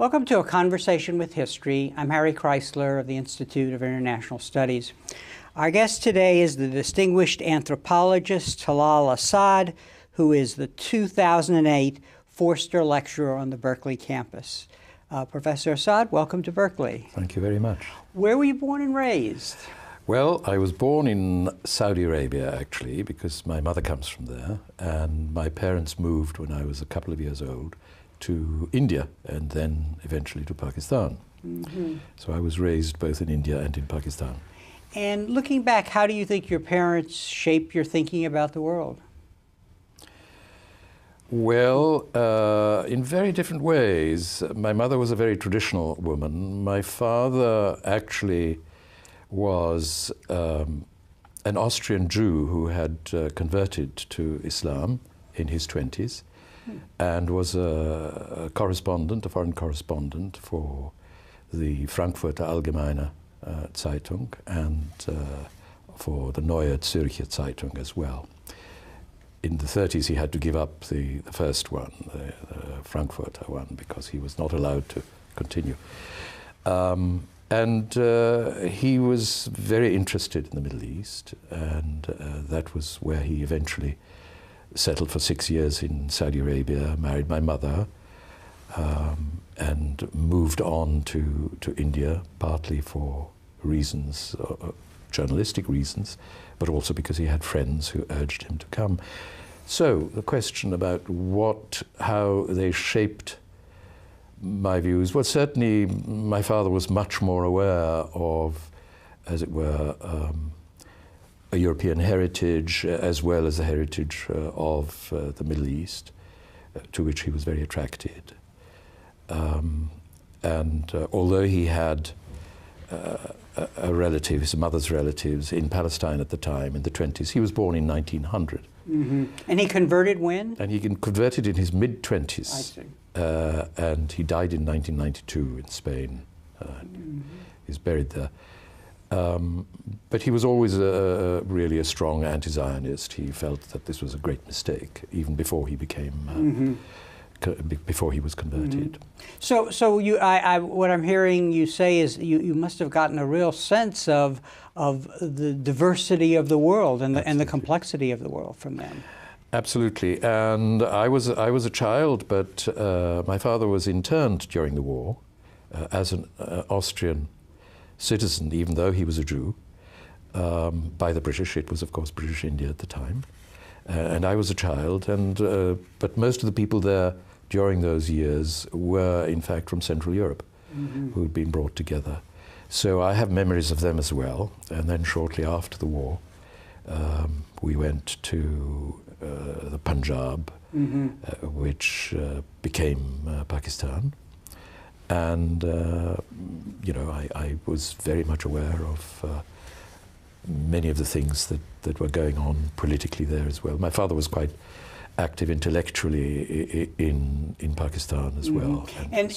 Welcome to A Conversation with History. I'm Harry Chrysler of the Institute of International Studies. Our guest today is the distinguished anthropologist Talal Asad, who is the 2008 Forster Lecturer on the Berkeley campus. Professor Asad, welcome to Berkeley. Thank you very much. Where were you born and raised? Well, I was born in Saudi Arabia, actually, because my mother comes from there, and my parents moved when I was a couple of years old to India and then eventually to Pakistan. Mm-hmm. So I was raised both in India and in Pakistan. And looking back, how do you think your parents shaped your thinking about the world? Well, in very different ways. My mother was a very traditional woman. My father actually was an Austrian Jew who had converted to Islam in his 20s. And was a correspondent, a foreign correspondent for the Frankfurter Allgemeine Zeitung and for the Neue Zürcher Zeitung as well. In the 30s he had to give up the first one, the Frankfurter one, because he was not allowed to continue. And he was very interested in the Middle East, and that was where he eventually settled for 6 years in Saudi Arabia, married my mother, and moved on to India, partly for reasons, journalistic reasons, but also because he had friends who urged him to come. So the question about how they shaped my views, well, certainly my father was much more aware of, as it were, a European heritage, as well as the heritage of the Middle East, to which he was very attracted. And although he had a relative, his mother's relatives, in Palestine at the time, in the 20s, he was born in 1900. Mm-hmm. And he converted when? And he converted in his mid-20s. I see. And he died in 1992 in Spain. Mm-hmm. He's buried there. But he was always really a strong anti-Zionist. He felt that this was a great mistake, even before he became, before he was converted. Mm-hmm. So what I'm hearing you say is you must have gotten a real sense of the diversity of the world and the complexity of the world from them. Absolutely. And I was a child, but my father was interned during the war as an Austrian citizen, even though he was a Jew, by the British. It was, of course, British India at the time. And I was a child, but most of the people there during those years were, in fact, from Central Europe, who had been brought together. So I have memories of them as well. And then shortly after the war, we went to the Punjab, which became Pakistan. And, you know, I was very much aware of many of the things that were going on politically there as well. My father was quite active intellectually in Pakistan as well. And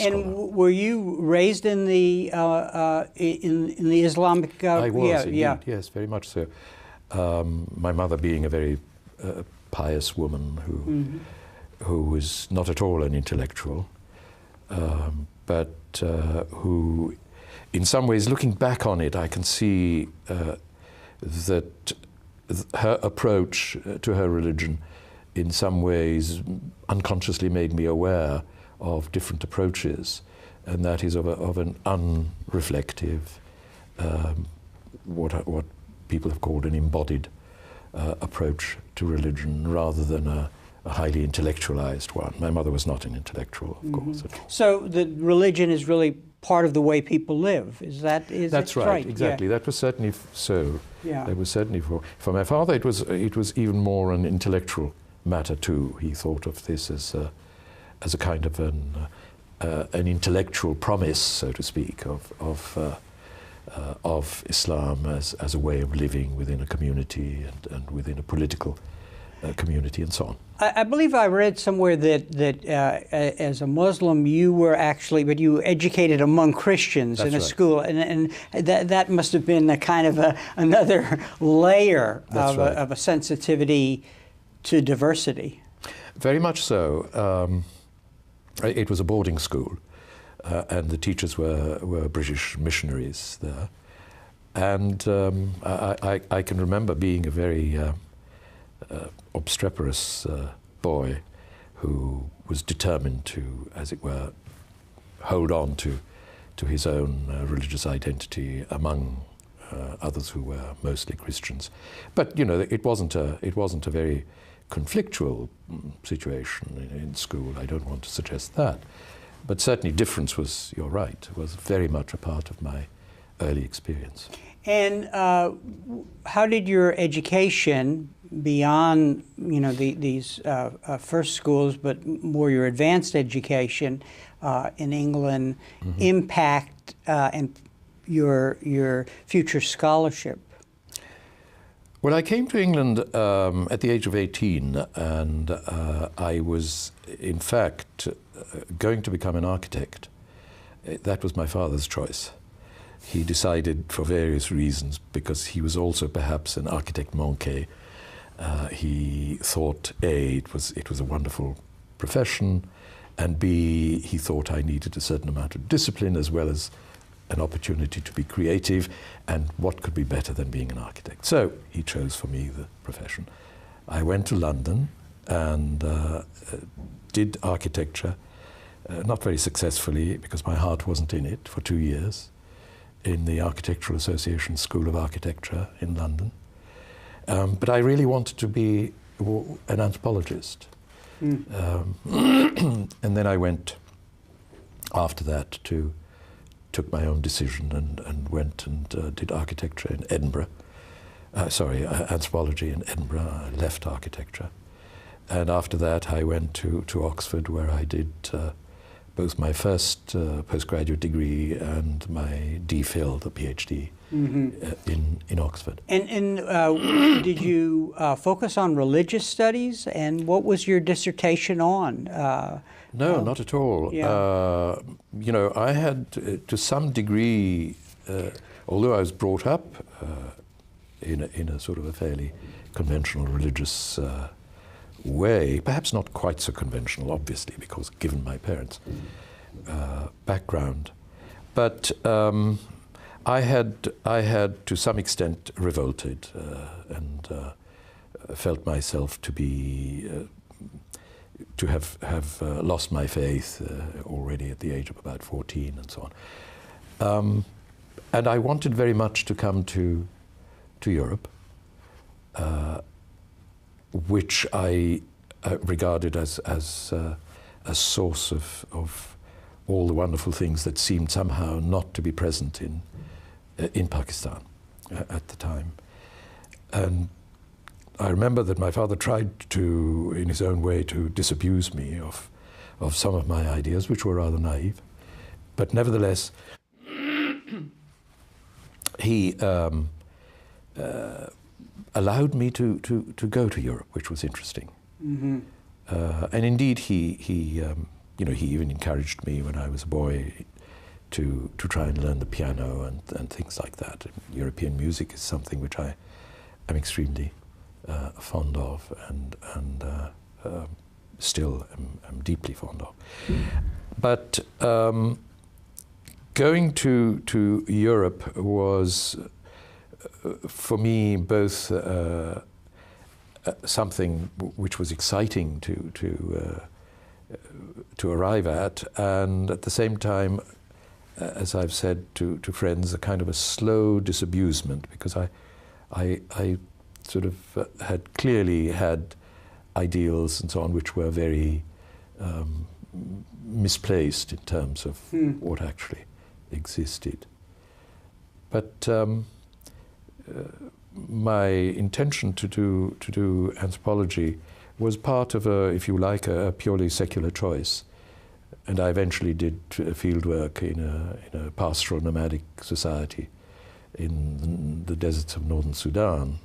were you raised in the Islamic? I was, indeed, yes, very much so. My mother being a very pious woman who was not at all an intellectual, but who, in some ways, looking back on it, I can see that her approach to her religion, in some ways, unconsciously made me aware of different approaches, and that is of an unreflective, what people have called an embodied approach to religion, rather than a highly intellectualized one. My mother was not an intellectual, of course. So the religion is really part of the way people live. That's right, exactly. Yeah. That was certainly so. Yeah. That was certainly for my father. It was even more an intellectual matter too. He thought of this as a kind of an intellectual promise, so to speak, of Islam as a way of living within a community and within a political community and so on. I believe I read somewhere that as a Muslim you were actually, but you were educated among Christians in a school, and that must have been a kind of another layer of a sensitivity to diversity. Very much so. It was a boarding school, and the teachers were British missionaries there. And I can remember being a very obstreperous boy who was determined to, as it were, hold on to his own religious identity among others who were mostly Christians. But you know, it wasn't a very conflictual situation in school. I don't want to suggest that, but certainly difference was, you're right, was very much a part of my early experience. And how did your education, beyond these first schools, but more your advanced education in England, impact and your future scholarship? Well, I came to England at the age of 18, and I was, in fact, going to become an architect. That was my father's choice. He decided, for various reasons, because he was also perhaps an architect manqué. He thought, A, it was a wonderful profession, and B, he thought I needed a certain amount of discipline as well as an opportunity to be creative, and what could be better than being an architect? So he chose for me the profession. I went to London and did architecture, not very successfully because my heart wasn't in it, for 2 years in the Architectural Association School of Architecture in London. But I really wanted to be an anthropologist. And then I went after that took my own decision and went and did architecture in Edinburgh. Anthropology in Edinburgh. I left architecture. And after that I went to Oxford, where I did both my first postgraduate degree and my DPhil, the PhD, in Oxford. And did you focus on religious studies? And what was your dissertation on? No, not at all. Yeah. I had, to some degree, although I was brought up in a sort of a fairly conventional religious way, perhaps not quite so conventional, obviously, because given my parents' background, but I had to some extent revolted and felt myself to have lost my faith already at the age of about 14 and so on. And I wanted very much to come to Europe, which I regarded as a source of all the wonderful things that seemed somehow not to be present in Pakistan at the time. And I remember that my father tried to, in his own way, to disabuse me of some of my ideas, which were rather naive. But nevertheless, he allowed me to go to Europe, which was interesting. And indeed, he even encouraged me when I was a boy to try and learn the piano and things like that. European music is something which I am extremely fond of and still am deeply fond of. But going to Europe was, for me, both something which was exciting to arrive at, and at the same time, as I've said to friends, a kind of a slow disabusement, because I sort of had clearly had ideals and so on which were very misplaced in terms of what actually existed. But my intention to do anthropology was part of if you like, a purely secular choice. And I eventually did field work in a pastoral nomadic society in the deserts of northern Sudan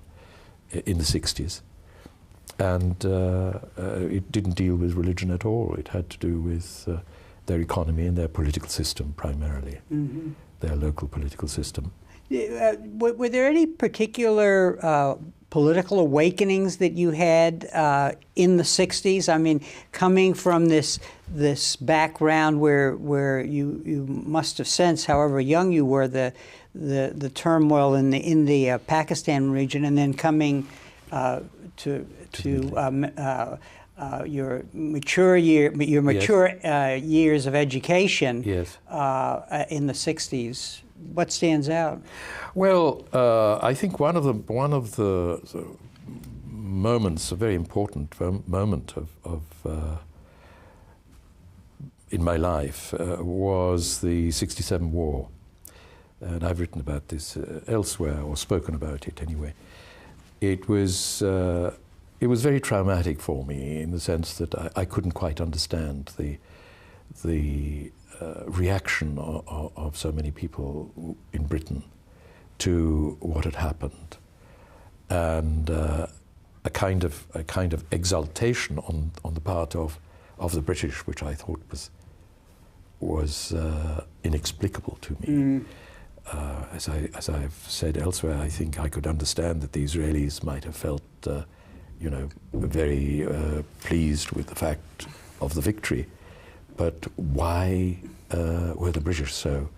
in the 60s. And it didn't deal with religion at all. It had to do with their economy and their political system primarily, their local political system. Were there any particular political awakenings that you had in the 60s? I mean, coming from this background where you must have sensed, however young you were, the turmoil in the Pakistan region, and then coming to your mature years of education. Yes. In the 60s. What stands out? Well, I think one of the moments, a very important moment of in my life was the '67 war, and I've written about this elsewhere, or spoken about it anyway. It was very traumatic for me in the sense that I couldn't quite understand the reaction of so many people in Britain to what had happened, and a kind of exaltation on the part of the British, which I thought was inexplicable to me. As I've said elsewhere, I think I could understand that the Israelis might have felt, very pleased with the fact of the victory. But why were the British so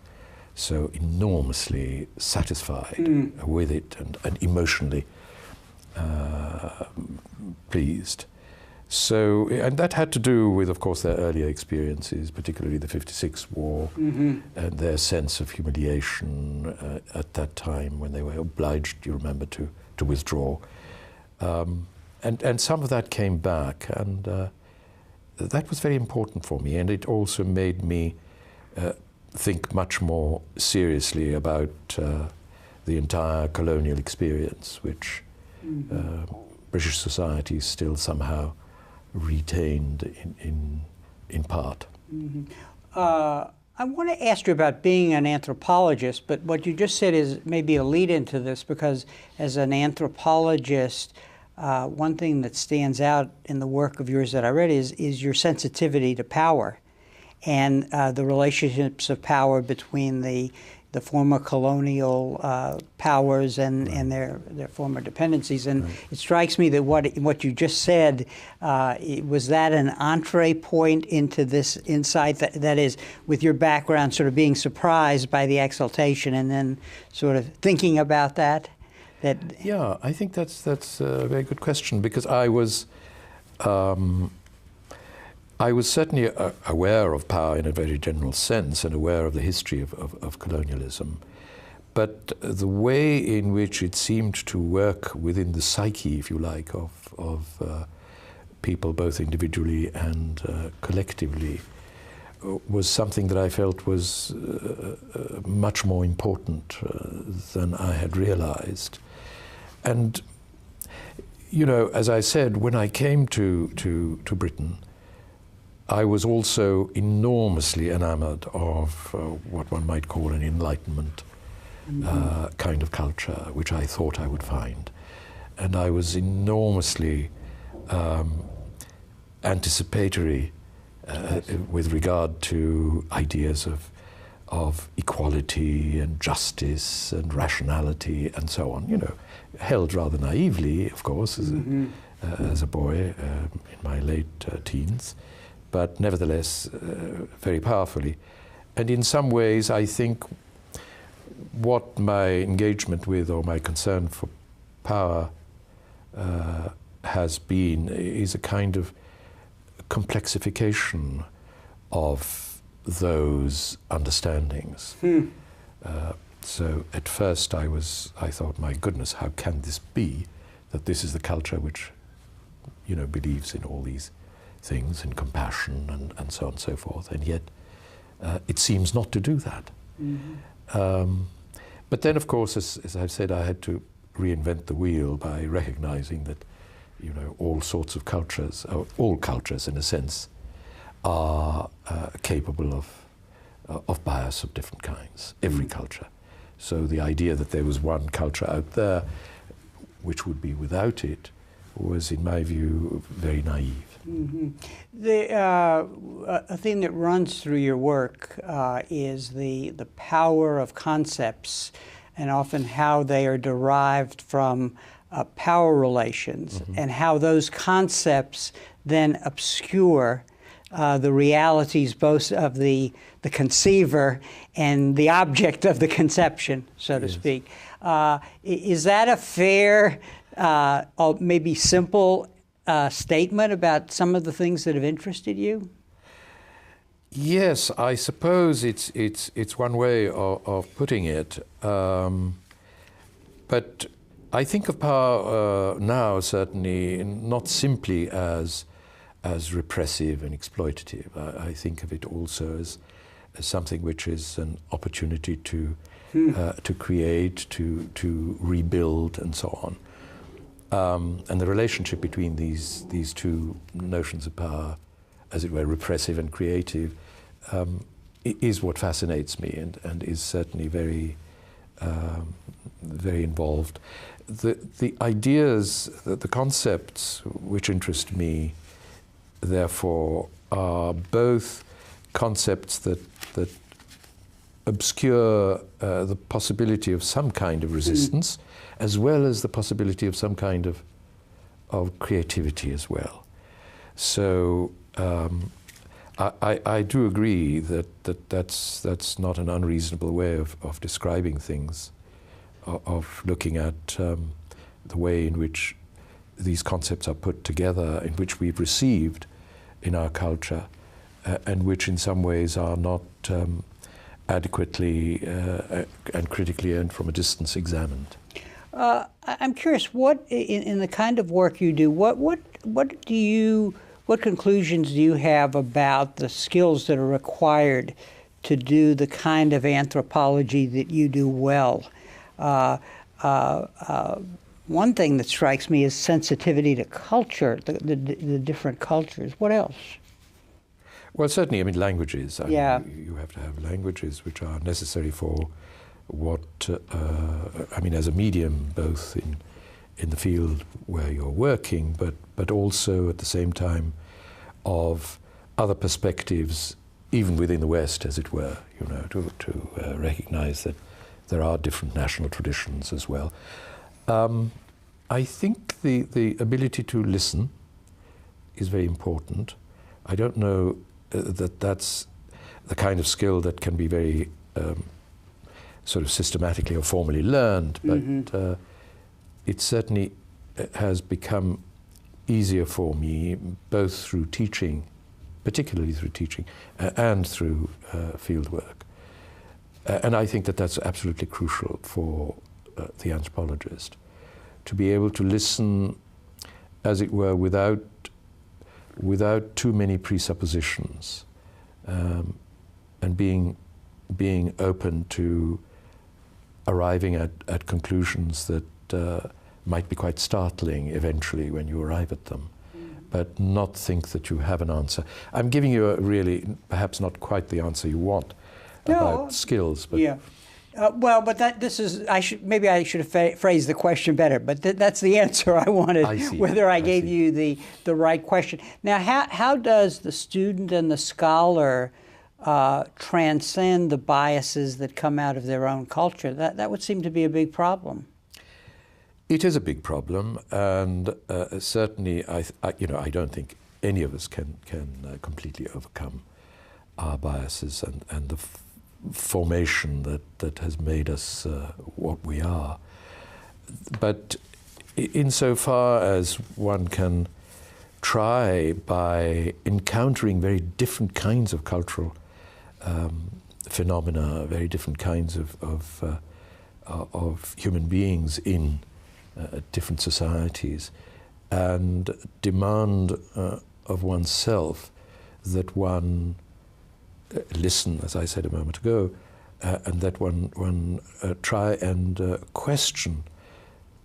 enormously satisfied with it and emotionally pleased? So, and that had to do with, of course, their earlier experiences, particularly the '56 war, and their sense of humiliation at that time when they were obliged, you remember, to withdraw. And some of that came back, and that was very important for me, and it also made me think much more seriously about the entire colonial experience, which British society still somehow retained in part. I want to ask you about being an anthropologist, but what you just said is maybe a lead into this, because as an anthropologist, one thing that stands out in the work of yours that I read is your sensitivity to power and the relationships of power between the former colonial powers and their former dependencies. And it strikes me that what you just said, was that an entree point into this insight, that is, with your background, sort of being surprised by the exaltation and then sort of thinking about that? Yeah, I think that's a very good question, because I was certainly aware of power in a very general sense and aware of the history of colonialism. But the way in which it seemed to work within the psyche, if you like, of people, both individually and collectively, was something that I felt was much more important than I had realized. And, you know, as I said, when I came to Britain, I was also enormously enamored of what one might call an Enlightenment kind of culture, which I thought I would find. And I was enormously anticipatory with regard to ideas of equality and justice and rationality and so on, you know, held rather naively, of course, as a boy in my late teens, but nevertheless very powerfully. And in some ways, I think what my engagement with, or my concern for power has been, is a kind of complexification of those understandings. So at first I thought, my goodness, how can this be that this is the culture which, you know, believes in all these things, in compassion and so on and so forth, and yet it seems not to do that. But then, of course, as I've said, I had to reinvent the wheel by recognizing that, you know, all sorts of cultures, or all cultures in a sense, are capable of bias of different kinds, every culture. So the idea that there was one culture out there which would be without it was, in my view, very naive. A thing that runs through your work is the power of concepts, and often how they are derived from power relations and how those concepts then obscure the realities both of the conceiver and the object of the conception, so to speak. Is that a fair, or maybe simple statement about some of the things that have interested you? Yes, I suppose it's one way of putting it. But I think of power now certainly not simply as repressive and exploitative. I think of it also as something which is an opportunity to create, to rebuild, and so on. And the relationship between these two notions of power, as it were, repressive and creative, is what fascinates me and is certainly very, very involved. The ideas, the concepts which interest me, therefore, are both concepts that obscure the possibility of some kind of resistance, as well as the possibility of some kind of creativity as well. So I do agree that's not an unreasonable way of describing things, of looking at the way in which these concepts are put together, in which we've received in our culture, and which in some ways are not adequately and critically and from a distance examined. I'm curious, what in the kind of work you do, what conclusions do you have about the skills that are required to do the kind of anthropology that you do well? One thing that strikes me is sensitivity to culture, the different cultures. What else? Well, certainly, I mean, languages. You have to have languages which are necessary for what, I mean, as a medium, both in the field where you're working, but also at the same time of other perspectives, even within the West, as it were, you know, to recognize that there are different national traditions as well. I think the ability to listen is very important. I don't know that's the kind of skill that can be very sort of systematically or formally learned, but it certainly has become easier for me, both through teaching, particularly through teaching, and through field work. And I think that that's absolutely crucial for the anthropologist, to be able to listen, as it were, without too many presuppositions, and being open to arriving at conclusions that might be quite startling eventually when you arrive at them, but not think that you have an answer. I'm giving you a really, perhaps not quite the answer you want about skills, but well, but maybe I should have phrased the question better. But that's the answer I wanted. I see. Whether I gave you the right question. Now, how does the student and the scholar transcend the biases that come out of their own culture? That would seem to be a big problem. It is a big problem, and certainly, I don't think any of us can completely overcome our biases and the formation that has made us what we are. But insofar as one can try, by encountering very different kinds of cultural phenomena, very different kinds of human beings in different societies, and demand of oneself that one listen, as I said a moment ago, and that one try and question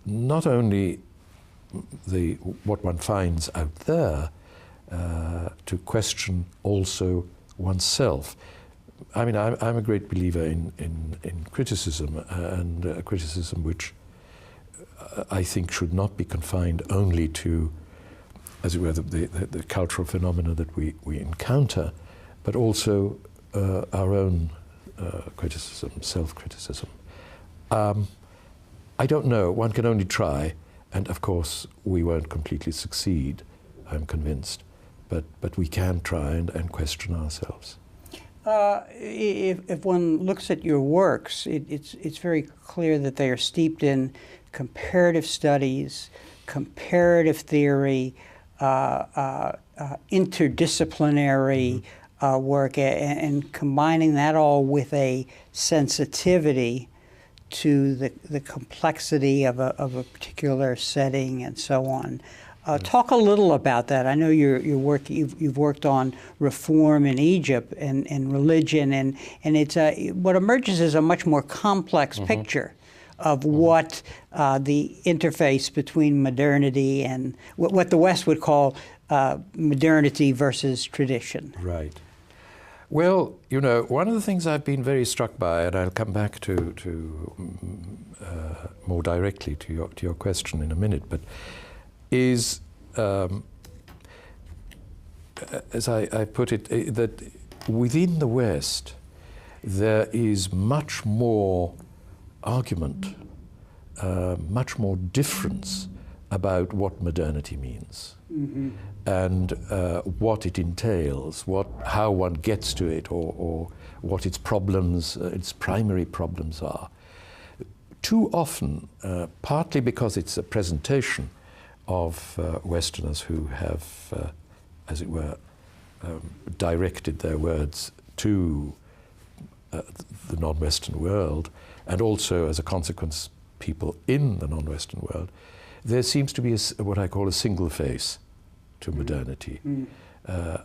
not only what one finds out there, to question also oneself. I mean, I'm a great believer in criticism, and criticism which I think should not be confined only to, as it were, the cultural phenomena that we encounter, but also our own criticism, self-criticism. I don't know, one can only try, And of course, we won't completely succeed, I'm convinced, but we can try and question ourselves. If one looks at your works, it's very clear that they are steeped in comparative studies, comparative theory, interdisciplinary work, and combining that all with a sensitivity to the complexity of a particular setting and so on. Talk a little about that. I know you've worked on reform in Egypt and religion, and it's what emerges is a much more complex picture of what the interface between modernity and what the West would call modernity versus tradition. Right. Well, you know, one of the things I've been very struck by, and I'll come back to more directly to your question in a minute, but is, as I put it, that within the West there is much more argument, much more difference about what modernity means, and what it entails, how one gets to it, or what its problems, its primary problems are. Too often, partly because it's a presentation of Westerners who have, as it were, directed their words to the non-Western world, and also as a consequence people in the non-Western world, there seems to be what I call a single face to modernity.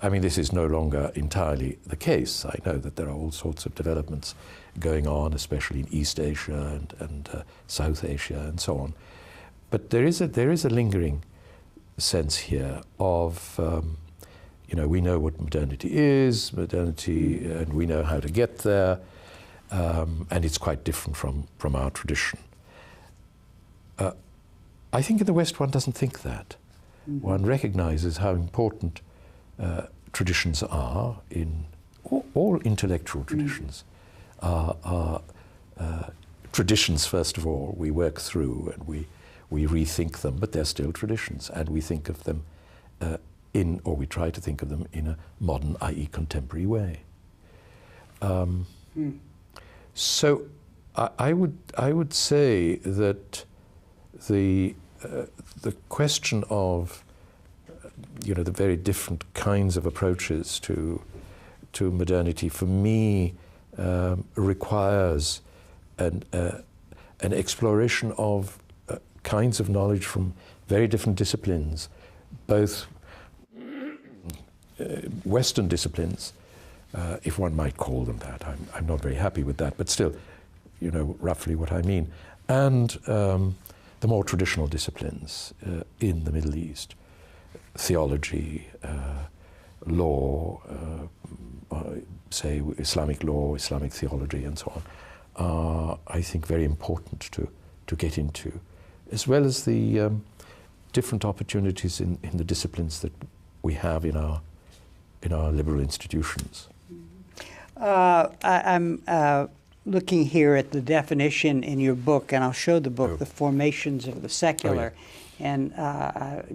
I mean, this is no longer entirely the case. I know that there are all sorts of developments going on, especially in East Asia and South Asia and so on. But there is a lingering sense here of, you know, we know what modernity is, and we know how to get there, and it's quite different from our tradition. I think in the West one doesn't think that. One recognizes how important traditions are in all intellectual traditions. Are traditions, first of all, we work through and we rethink them, but they're still traditions, and we think of them or we try to think of them in a modern, i.e. contemporary way. So I would say that the question of, you know, the very different kinds of approaches to modernity, for me, requires an exploration of kinds of knowledge from very different disciplines, both Western disciplines, if one might call them that. I'm not very happy with that, but still, you know, roughly what I mean, and the more traditional disciplines in the Middle East, theology, law, say Islamic law, Islamic theology, and so on, are, I think, very important to get into, as well as the different opportunities in the disciplines that we have in our liberal institutions. I'm looking here at the definition in your book, and I'll show the book, The Formations of the Secular. And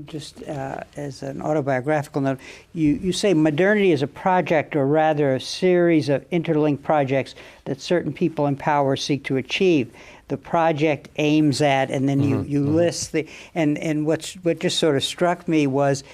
just as an autobiographical note, you say modernity is a project, or rather a series of interlinked projects that certain people in power seek to achieve. The project aims at, and then you list the, and what just sort of struck me was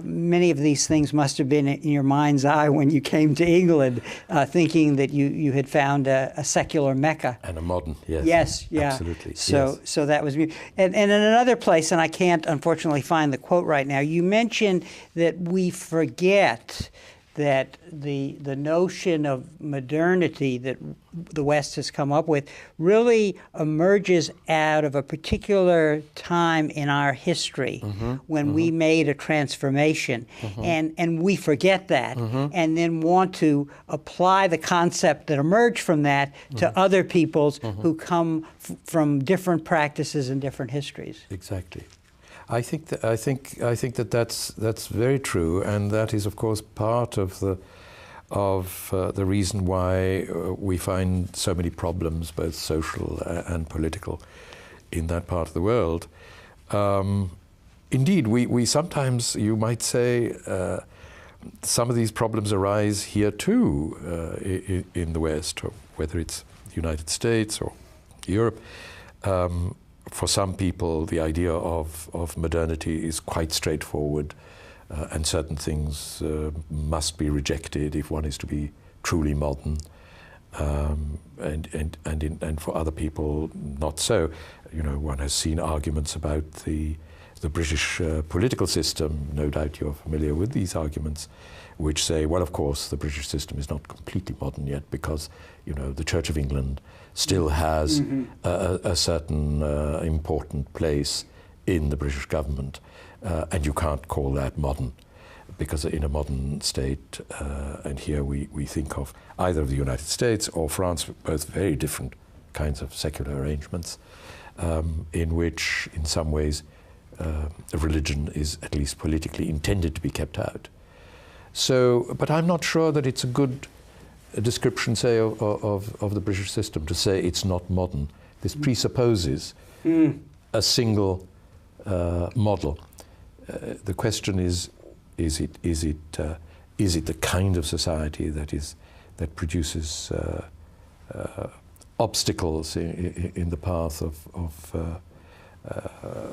many of these things must have been in your mind's eye when you came to England, thinking that you had found a secular Mecca. And a modern, yes. Yes, yeah. Absolutely, so, yes. So that was, and in another place, and I can't unfortunately find the quote right now, you mentioned that we forget that the notion of modernity that the West has come up with really emerges out of a particular time in our history when we made a transformation, and we forget that, and then want to apply the concept that emerged from that to other peoples who come from different practices and different histories. Exactly. I think that that's very true, and that is, of course, part of the reason why we find so many problems, both social and political, in that part of the world. Indeed, we sometimes, you might say, some of these problems arise here too in the West, or whether it's the United States or Europe. For some people, the idea of modernity is quite straightforward, and certain things must be rejected if one is to be truly modern. And for other people, not so. You know, one has seen arguments about the British political system. No doubt you're familiar with these arguments, which say, well, of course, the British system is not completely modern yet because, you know, the Church of England still has a certain important place in the British government, and you can't call that modern, because in a modern state, and here we think of either of the United States or France, both very different kinds of secular arrangements, in which, in some ways, religion is at least politically intended to be kept out. So, but I'm not sure that it's a good description, say, of the British system to say it's not modern. This presupposes a single model. The question is it the kind of society that produces obstacles in the path of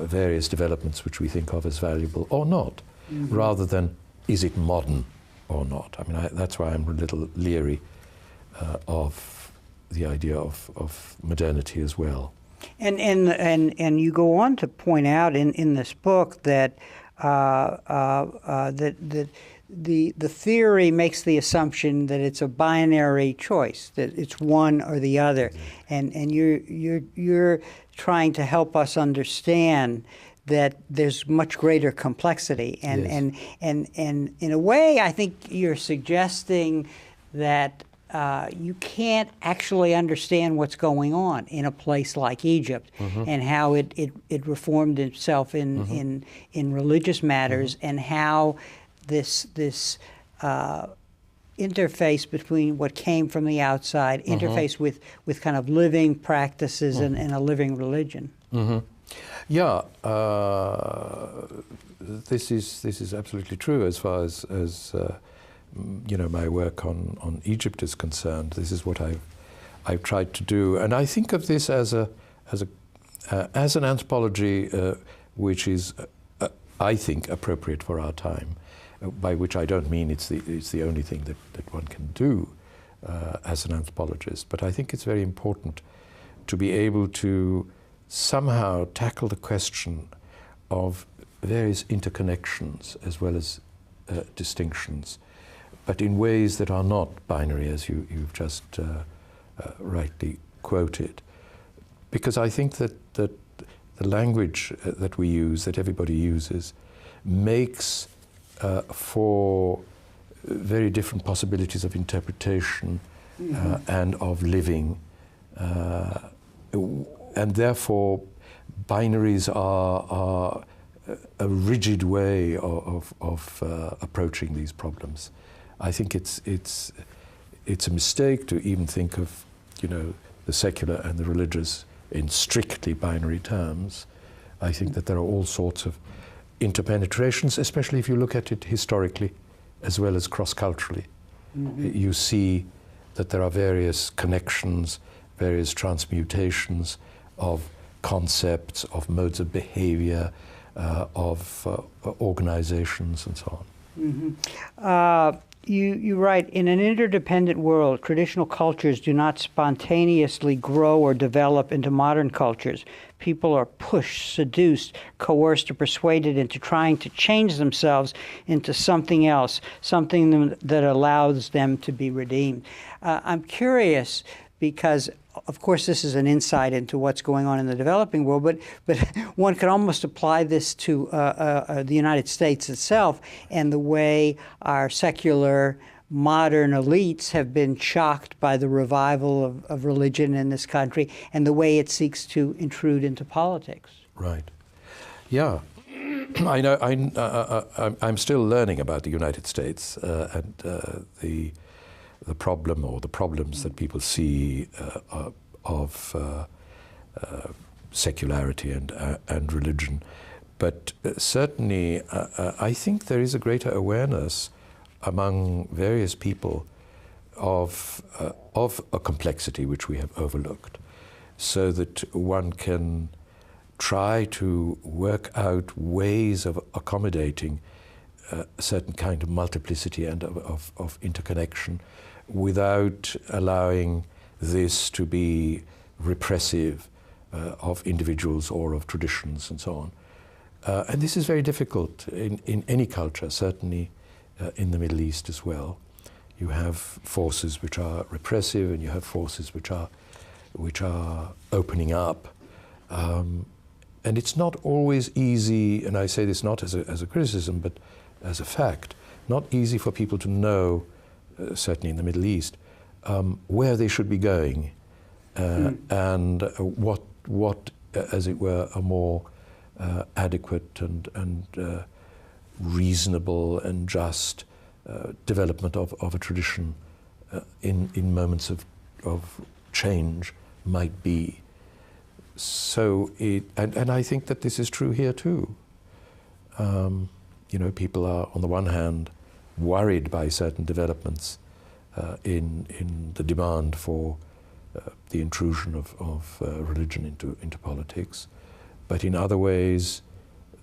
various developments which we think of as valuable or not, rather than is it modern or not? I mean, that's why I'm a little leery of the idea of modernity as well. And you go on to point out in this book that the theory makes the assumption that it's a binary choice, that it's one or the other, and you're trying to help us understand that there's much greater complexity, and in a way, I think you're suggesting that you can't actually understand what's going on in a place like Egypt, and how it reformed itself in religious matters, and how this interface between what came from the outside, interface with kind of living practices and a living religion. Yeah, this is absolutely true as far as you know, my work on Egypt is concerned. This is what I've tried to do, and I think of this as an anthropology which is, I think, appropriate for our time. By which I don't mean it's the only thing that one can do as an anthropologist, but I think it's very important to be able to somehow tackle the question of various interconnections as well as distinctions, but in ways that are not binary, as you've just rightly quoted. Because I think that the language that we use, that everybody uses, makes for very different possibilities of interpretation and of living, and therefore binaries are a rigid way of approaching these problems. I think it's a mistake to even think of, you know, the secular and the religious in strictly binary terms. I think that there are all sorts of interpenetrations, especially if you look at it historically as well as cross-culturally. You see that there are various connections, various transmutations of concepts, of modes of behavior, of organizations and so on. You write, in an interdependent world, traditional cultures do not spontaneously grow or develop into modern cultures. People are pushed, seduced, coerced, or persuaded into trying to change themselves into something else, something that allows them to be redeemed. I'm curious because, of course, this is an insight into what's going on in the developing world, but one could almost apply this to the United States itself and the way our secular modern elites have been shocked by the revival of religion in this country and the way it seeks to intrude into politics. Right. Yeah. I know. I'm still learning about the United States and the problem or the problems that people see of secularity and religion. But certainly, I think there is a greater awareness among various people of a complexity which we have overlooked, so that one can try to work out ways of accommodating a certain kind of multiplicity and of interconnection without allowing this to be repressive of individuals or of traditions and so on. And this is very difficult in any culture, certainly in the Middle East as well. You have forces which are repressive, and you have forces which are opening up. And it's not always easy, and I say this not as a criticism, but as a fact, not easy for people to know, certainly in the Middle East, where they should be going, and what, as it were, a more adequate and reasonable and just development of a tradition in moments of change might be. So and I think that this is true here too. You know, people are on the one hand worried by certain developments in the demand for the intrusion of religion into politics, but in other ways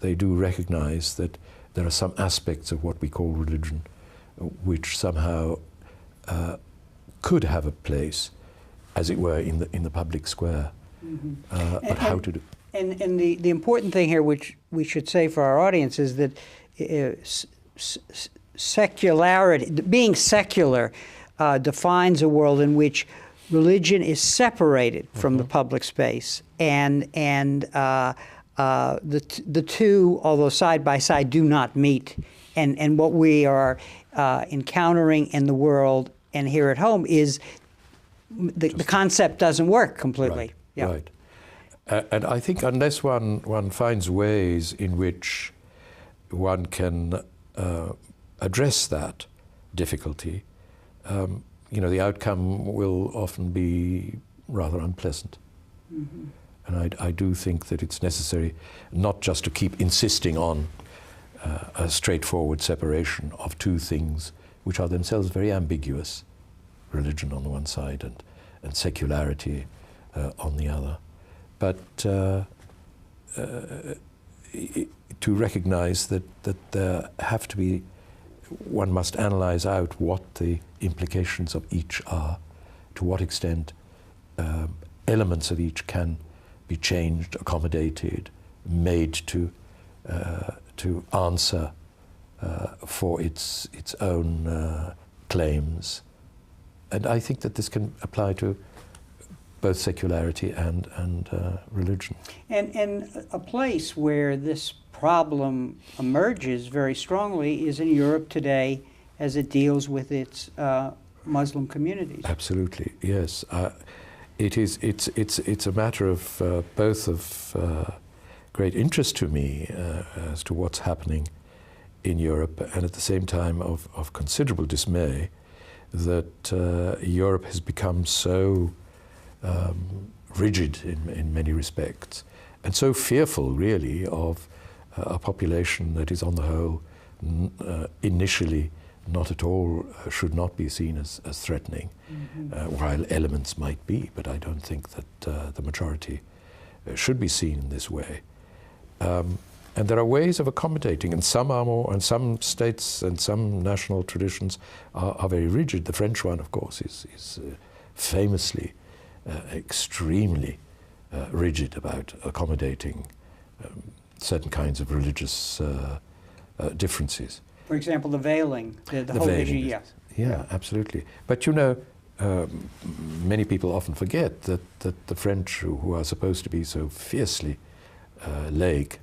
they do recognize that there are some aspects of what we call religion which somehow could have a place, as it were, in the public square. But how to do? And the important thing here, which we should say for our audience, is that secularity, being secular, defines a world in which religion is separated from the public space, and the two, although side by side, do not meet. And what we are encountering in the world and here at home is the concept doesn't work completely. Right. Yeah. Right. And I think unless one finds ways in which one can address that difficulty, you know, the outcome will often be rather unpleasant. And I do think that it's necessary not just to keep insisting on a straightforward separation of two things which are themselves very ambiguous, religion on the one side and secularity on the other, but to recognize that there have to be, one must analyze out what the implications of each are, to what extent elements of each can be changed, accommodated, made to answer for its own claims. And I think that this can apply to both secularity and religion. And a place where this problem emerges very strongly is in Europe today, as it deals with its Muslim communities. Absolutely, yes. It's a matter of both of great interest to me as to what's happening in Europe, and at the same time of considerable dismay that Europe has become so rigid in many respects, and so fearful, really, of a population that is, on the whole, initially not at all, should not be seen as threatening, while elements might be, but I don't think that the majority should be seen in this way. And there are ways of accommodating, and some are more, and some states and some national traditions are very rigid. The French one, of course, is famously extremely rigid about accommodating certain kinds of religious differences. For example, the veiling, the whole veiling, issue, yes. Yeah, absolutely. But you know, many people often forget that the French, who are supposed to be so fiercely laic,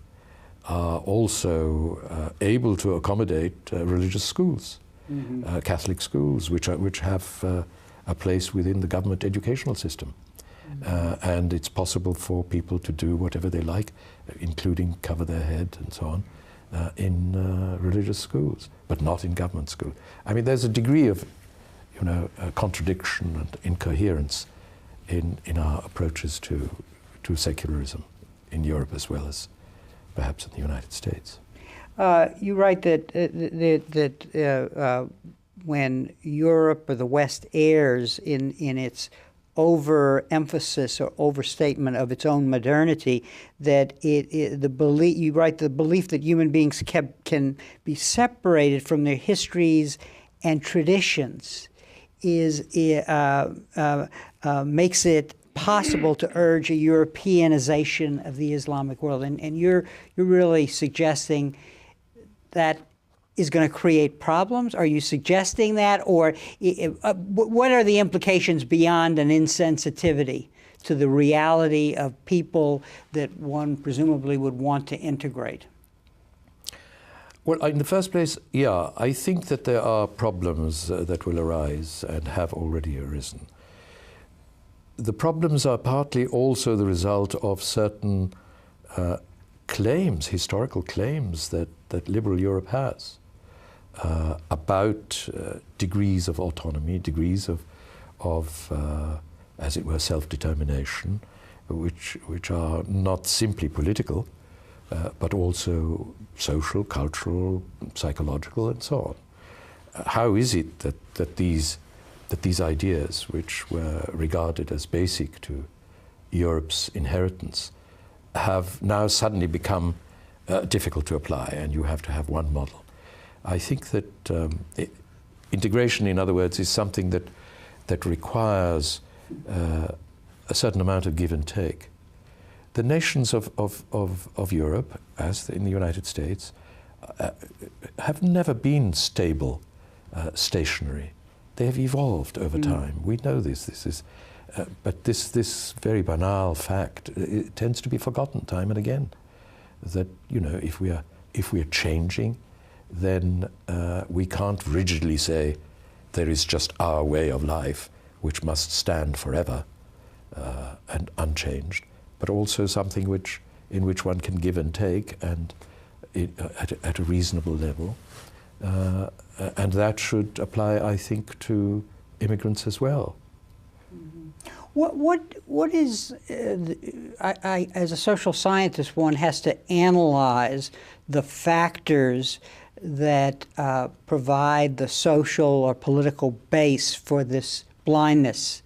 are also able to accommodate religious schools, Catholic schools, which have a place within the government educational system. And it's possible for people to do whatever they like, including cover their head and so on, in religious schools, but not in government schools. I mean, there's a degree of, you know, contradiction and incoherence in our approaches to secularism in Europe as well as perhaps in the United States. You write that when Europe or the West errs in its overemphasis or overstatement of its own modernity, that the belief, you write, the belief that human beings can be separated from their histories and traditions makes it possible to urge a Europeanization of the Islamic world, and you're really suggesting that is going to create problems? Are you suggesting that, or what are the implications beyond an insensitivity to the reality of people that one presumably would want to integrate? Well, in the first place, yeah, I think that there are problems that will arise and have already arisen. The problems are partly also the result of certain claims, historical claims that liberal Europe has about degrees of autonomy, degrees of as it were, self-determination, which are not simply political, but also social, cultural, psychological, and so on. How is it that these ideas, which were regarded as basic to Europe's inheritance, have now suddenly become difficult to apply, and you have to have one model? I think that integration, in other words, is something that requires a certain amount of give and take. The nations of Europe, as in the United States, have never been stable, stationary. They have evolved over time. We know this. This is, but this very banal fact, it tends to be forgotten time and again. That, you know, if we are changing, then we can't rigidly say there is just our way of life which must stand forever and unchanged, but also something in which one can give and take, and at a reasonable level, and that should apply, I think, to immigrants as well. What is, as a social scientist, one has to analyze the factors that provide the social or political base for this blindness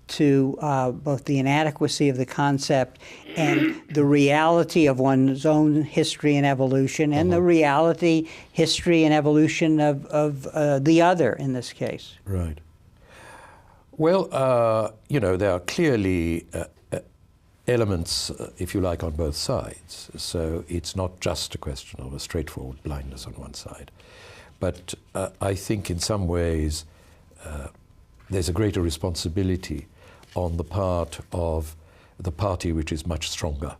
to both the inadequacy of the concept and the reality of one's own history and evolution, and the reality, history, and evolution of the other in this case. Right. Well, you know, there are clearly elements, if you like, on both sides. So it's not just a question of a straightforward blindness on one side. But I think in some ways there's a greater responsibility on the part of the party which is much stronger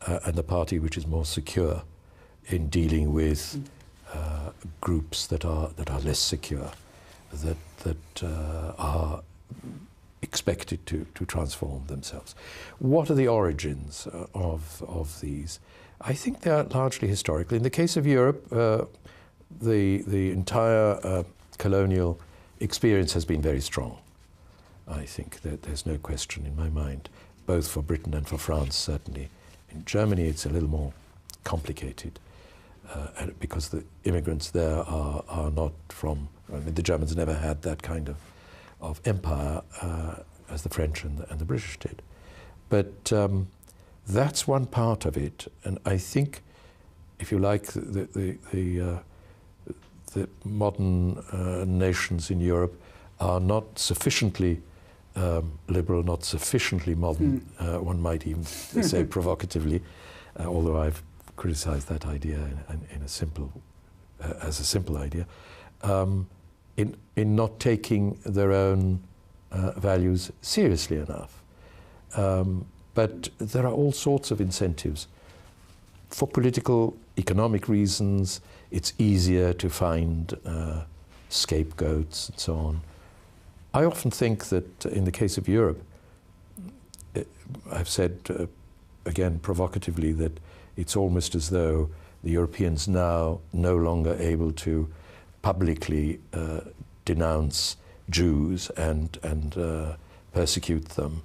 and the party which is more secure in dealing with groups that are less secure, that are expected to transform themselves. What are the origins of these? I think they are largely historical. In the case of Europe, the entire colonial experience has been very strong. I think that there's no question in my mind, both for Britain and for France, certainly. In Germany, it's a little more complicated because the immigrants there are not from, I mean, the Germans never had that kind of empire as the French and the British did. But that's one part of it, and I think, if you like, the modern nations in Europe are not sufficiently liberal, not sufficiently modern, one might even say provocatively, although I've criticized that idea in a simple, as a simple idea, in not taking their own values seriously enough. But there are all sorts of incentives. For political, economic reasons, it's easier to find scapegoats and so on. I often think that in the case of Europe, I've said, again, provocatively, that it's almost as though the Europeans now no longer able to publicly denounce Jews and persecute them,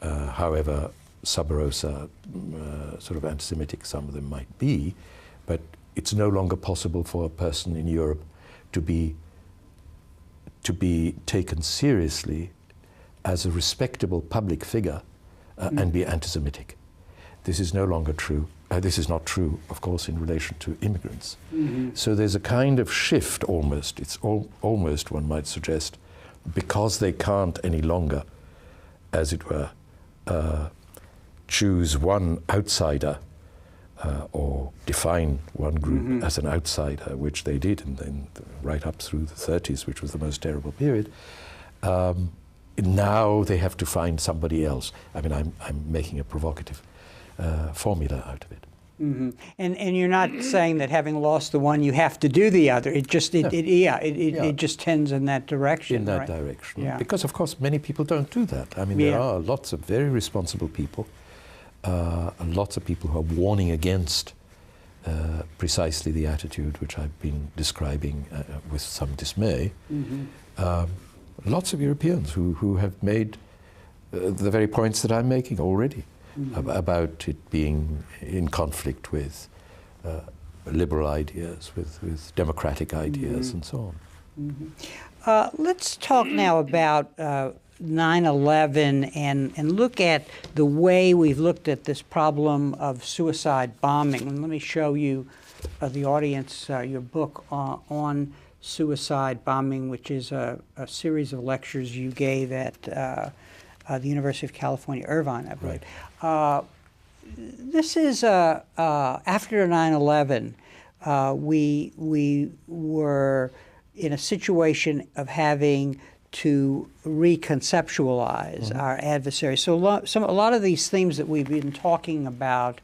however sub rosa, sort of anti-Semitic some of them might be, but it's no longer possible for a person in Europe to be taken seriously as a respectable public figure and be anti-Semitic. This is no longer true. This is not true, of course, in relation to immigrants. So there's a kind of shift almost. It's almost, one might suggest, because they can't any longer, as it were, choose one outsider or define one group as an outsider, which they did, and then right up through the 30s, which was the most terrible period. Now they have to find somebody else. I mean, I'm making a provocative formula out of it. And you're not saying that having lost the one, you have to do the other. It just it just tends in that direction. In that direction, because of course many people don't do that. I mean, there are lots of very responsible people, lots of people who are warning against precisely the attitude which I've been describing with some dismay. Lots of Europeans who have made the very points that I'm making already. About it being in conflict with liberal ideas, with democratic ideas, and so on. Let's talk now about 9/11 and look at the way we've looked at this problem of suicide bombing. And let me show you, the audience, your book on suicide bombing, which is a series of lectures you gave at the University of California, Irvine, I believe. Right. This is after 9/11. We were in a situation of having to reconceptualize our adversary. So a lot of these themes that we've been talking about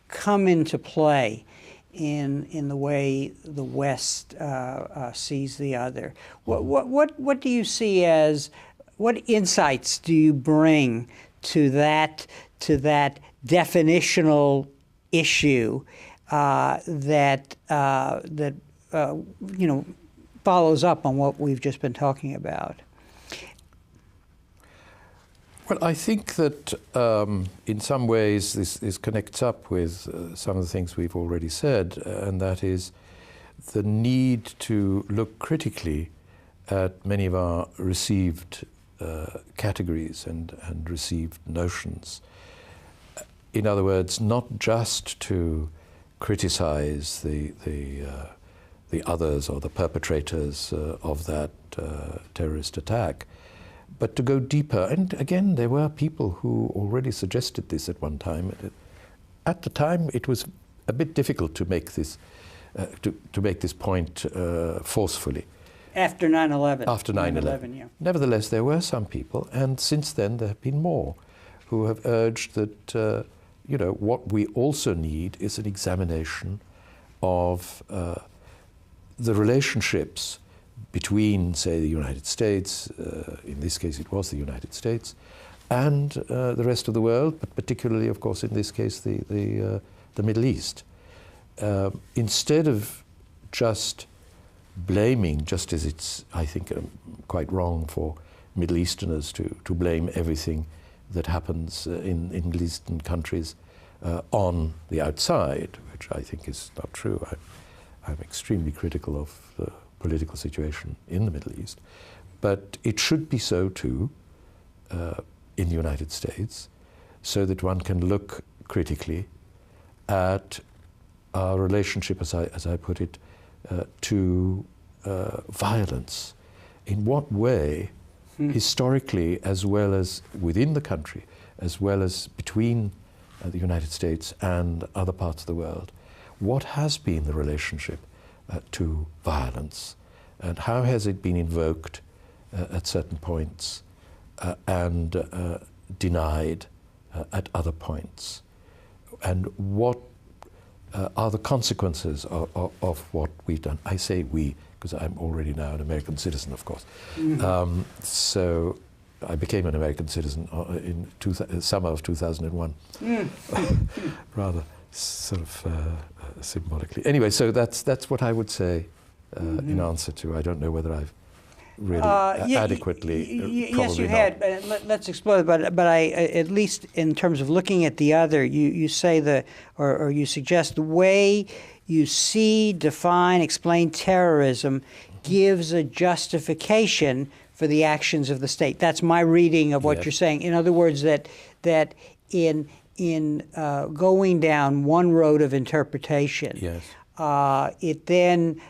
come into play in the way the West sees the other. What do you see as, what insights do you bring to that definitional issue that follows up on what we've just been talking about? Well, I think that in some ways this connects up with some of the things we've already said, and that is the need to look critically at many of our received categories and received notions. In other words, not just to criticize the others or the perpetrators of that terrorist attack, but to go deeper. And again, there were people who already suggested this at one time. At the time, it was a bit difficult to make this point forcefully. After 9/11. After 9/11, yeah. Nevertheless, there were some people, and since then there have been more, who have urged that what we also need is an examination of the relationships between, say, the United States, in this case it was the United States, and the rest of the world, but particularly, of course, in this case, the Middle East. Instead of just blaming, just as it's, I think, quite wrong for Middle Easterners to blame everything that happens in Middle Eastern countries on the outside, which I think is not true. I'm extremely critical of the political situation in the Middle East, but it should be so too in the United States, so that one can look critically at our relationship, as I put it, to violence. In what way, historically, as well as within the country, as well as between the United States and other parts of the world, what has been the relationship to violence, and how has it been invoked at certain points and denied at other points, and what are the consequences of what we've done. I say we, because I'm already now an American citizen, of course. So I became an American citizen in summer of 2001, rather sort of symbolically. Anyway, so that's what I would say in answer to. I don't know whether I've really adequately. Yes, you not. had. Let's explore. But I, at least in terms of looking at the other, you say or you suggest the way you see, define, explain terrorism gives a justification for the actions of the state. That's my reading of what you're saying. In other words, that in going down one road of interpretation, it then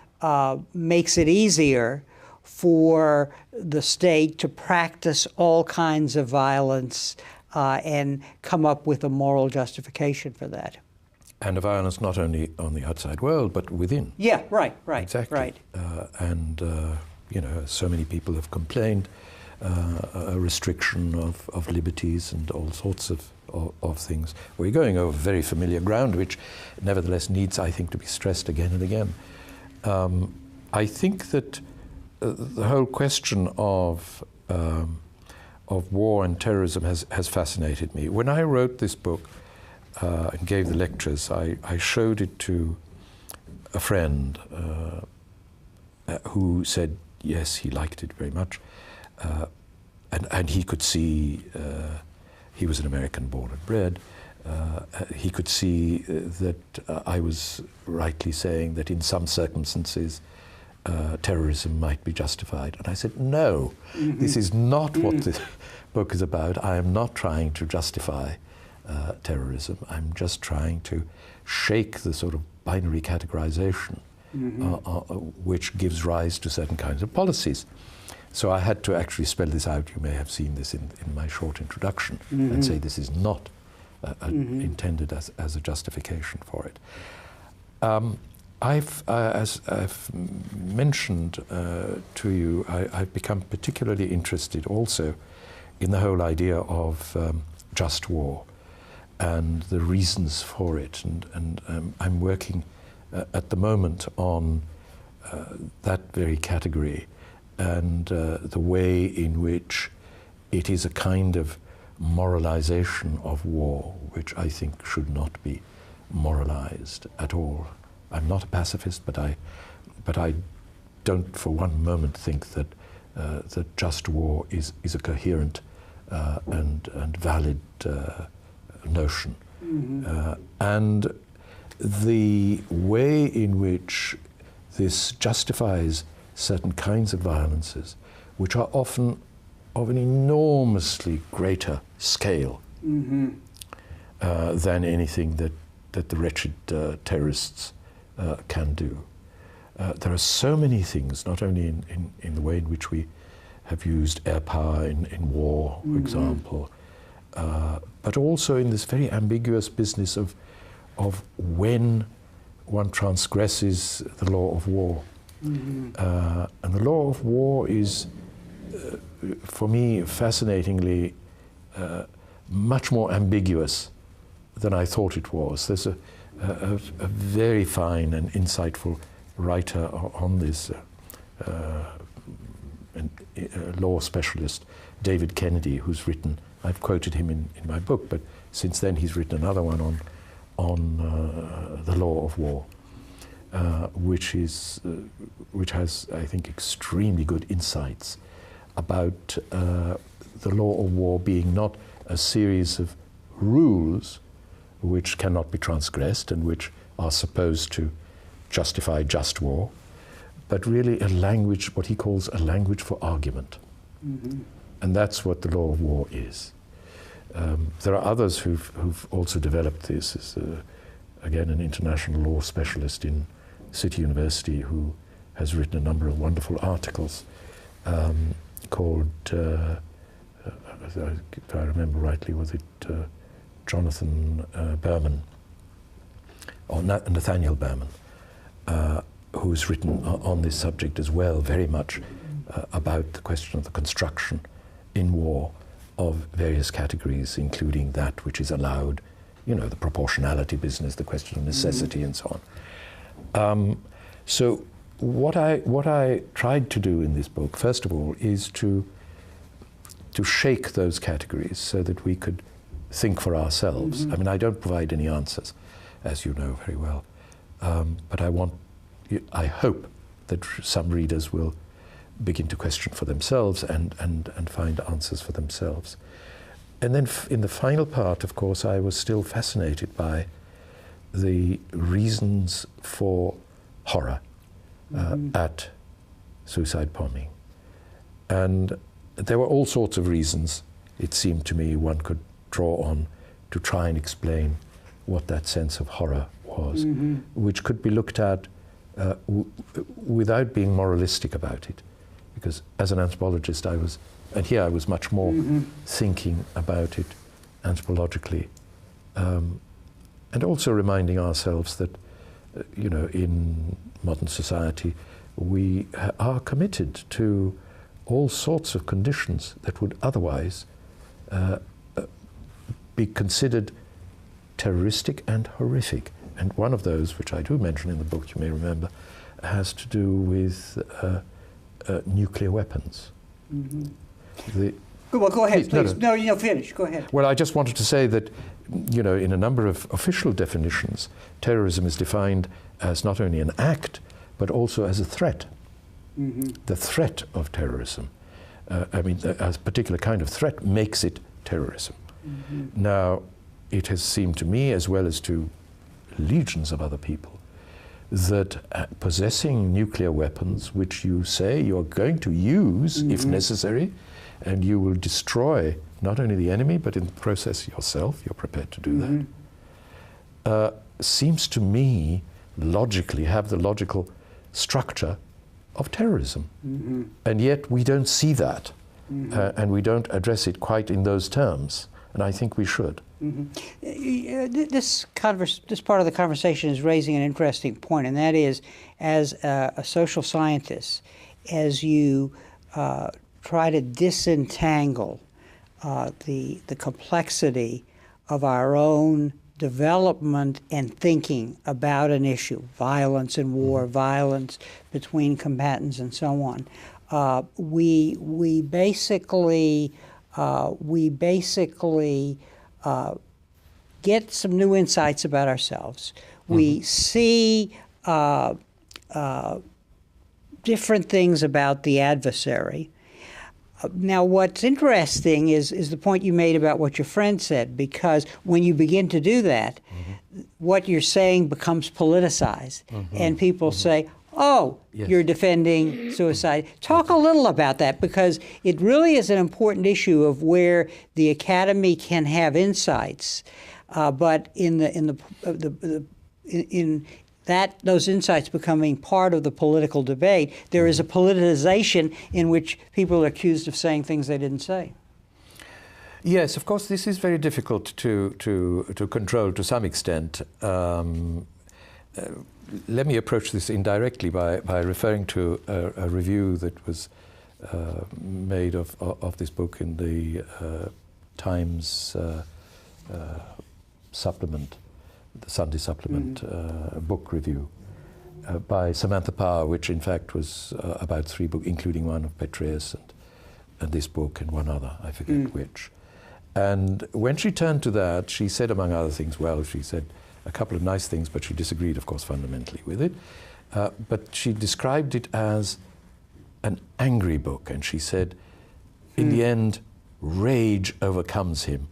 makes it easier for the state to practice all kinds of violence and come up with a moral justification for that. And a violence not only on the outside world, but within. Yeah, right, Exactly. right. You know, so many people have complained, a restriction of liberties and all sorts of things. We're going over very familiar ground, which nevertheless needs, I think, to be stressed again and again. I think that the whole question of war and terrorism has fascinated me. When I wrote this book and gave the lectures, I showed it to a friend who said, yes, he liked it very much. And he could see, he was an American born and bred, he could see that I was rightly saying that in some circumstances terrorism might be justified. And I said, no, this is not what this book is about. I am not trying to justify terrorism. I'm just trying to shake the sort of binary categorization which gives rise to certain kinds of policies. So I had to actually spell this out. You may have seen this in my short introduction, and say this is not intended as a justification for it. As I've mentioned to you, I've become particularly interested also in the whole idea of just war and the reasons for it. And I'm working at the moment on that very category and the way in which it is a kind of moralization of war, which I think should not be moralized at all. I'm not a pacifist, but I don't for one moment think that that just war is a coherent and valid notion. And the way in which this justifies certain kinds of violences, which are often of an enormously greater scale than anything that the wretched terrorists can do. There are so many things, not only in the way in which we have used air power in war, for example, but also in this very ambiguous business of when one transgresses the law of war. And the law of war is, for me, fascinatingly much more ambiguous than I thought it was. There's a very fine and insightful writer on this, law specialist, David Kennedy, who's written, I've quoted him in my book, but since then he's written another one on the law of war, which has, I think, extremely good insights about the law of war being not a series of rules which cannot be transgressed and which are supposed to justify just war, but really a language, what he calls a language for argument. And that's what the law of war is. There are others who've also developed this. There's, again, an international law specialist in City University who has written a number of wonderful articles called, if I remember rightly, was it Jonathan Berman, or Nathaniel Berman, who's written on this subject as well, very much about the question of the construction in war of various categories, including that which is allowed, you know, the proportionality business, the question of necessity, and so on. So what I tried to do in this book, first of all, is to shake those categories so that we could think for ourselves. I mean, I don't provide any answers, as you know very well, but I hope that some readers will begin to question for themselves and find answers for themselves. And then in the final part, of course, I was still fascinated by the reasons for horror at suicide bombing. And there were all sorts of reasons, it seemed to me, one could draw on to try and explain what that sense of horror was, which could be looked at without being moralistic about it. Because as an anthropologist, I was much more thinking about it anthropologically, and also reminding ourselves that, in modern society, we are committed to all sorts of conditions that would otherwise be considered terroristic and horrific. And one of those, which I do mention in the book, you may remember, has to do with nuclear weapons. Well, go ahead, please. No, finish. Go ahead. Well, I just wanted to say that, in a number of official definitions, terrorism is defined as not only an act, but also as a threat. The threat of terrorism, a particular kind of threat makes it terrorism. Now, it has seemed to me, as well as to legions of other people, that possessing nuclear weapons, which you say you're going to use if necessary, and you will destroy not only the enemy, but in the process yourself, you're prepared to do that, seems to me logically have the logical structure of terrorism. And yet we don't see that, and we don't address it quite in those terms, and I think we should. This part of the conversation is raising an interesting point, and that is, as a social scientist, as you try to disentangle the complexity of our own development and thinking about an issue, violence and war, violence between combatants, and so on, we basically get some new insights about ourselves. We see different things about the adversary. Now, what's interesting is the point you made about what your friend said, because when you begin to do that, what you're saying becomes politicized, and people say, oh, yes, you're defending suicide. Talk a little about that, because it really is an important issue of where the academy can have insights, but in those insights becoming part of the political debate, there is a politicization in which people are accused of saying things they didn't say. Yes, of course, this is very difficult to control to some extent. Let me approach this indirectly by referring to a review that was made of this book in the Times supplement, the Sunday supplement book review by Samantha Power, which in fact was about 3 books, including one of Petraeus and this book and one other, I forget which. And when she turned to that, she said, among other things, well, she said a couple of nice things, but she disagreed, of course, fundamentally with it. But she described it as an angry book, and she said, in the end, rage overcomes him.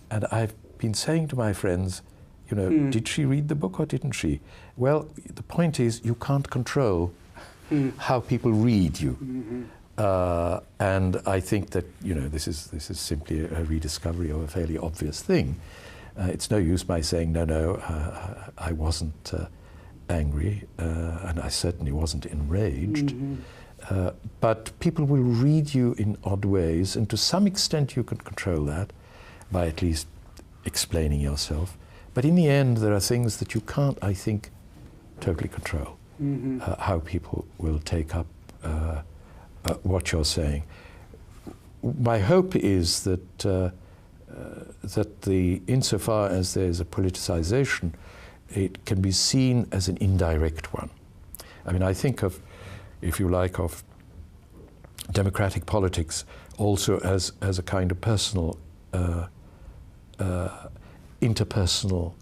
And I've been saying to my friends, did she read the book or didn't she? Well, the point is, you can't control how people read you. And I think that, this is simply a rediscovery of a fairly obvious thing. It's no use my saying, no, I wasn't angry, and I certainly wasn't enraged. But people will read you in odd ways, and to some extent you can control that by at least explaining yourself. But in the end, there are things that you can't, I think, totally control. How people will take up what you're saying. My hope is that insofar as there's a politicization, it can be seen as an indirect one. I mean, I think of, if you like, of democratic politics also as a kind of personal, interpersonal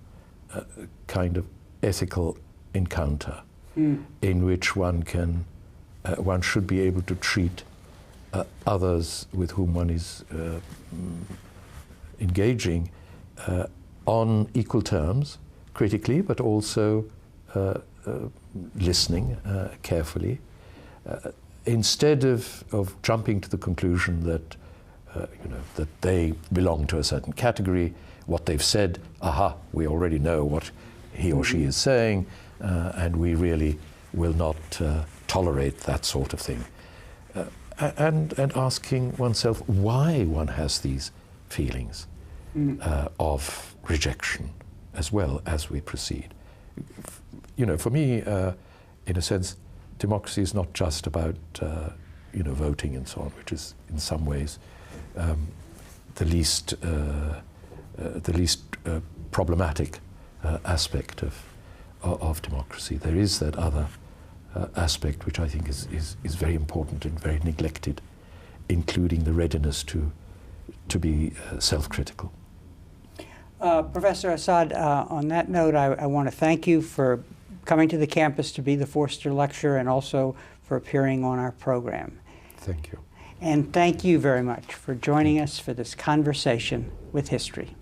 kind of ethical encounter in which one can one should be able to treat others with whom one is engaging on equal terms, critically, but also listening carefully, instead of jumping to the conclusion that that they belong to a certain category. What they've said, aha, we already know what he or she is saying, and we really will not tolerate that sort of thing. And asking oneself why one has these feelings of rejection as well as we proceed. For me, in a sense, democracy is not just about voting and so on, which is in some ways the least problematic aspect of democracy. There is that other aspect which I think is very important and very neglected, including the readiness to be self-critical. Professor Assad, on that note, I want to thank you for coming to the campus to be the Forster Lecturer and also for appearing on our program. Thank you. And thank you very much for joining us for this conversation with history.